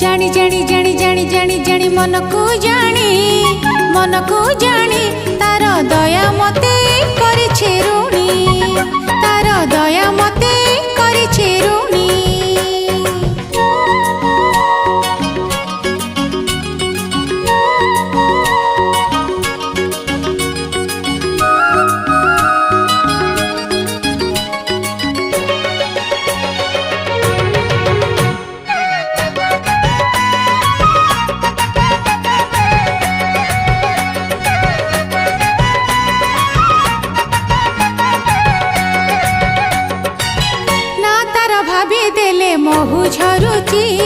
जानी जानी जानी जानी जानी जानी मन को जानी तार दया मते करिछे ऋणी तार दया मते करिछे ऋणी महु झरुची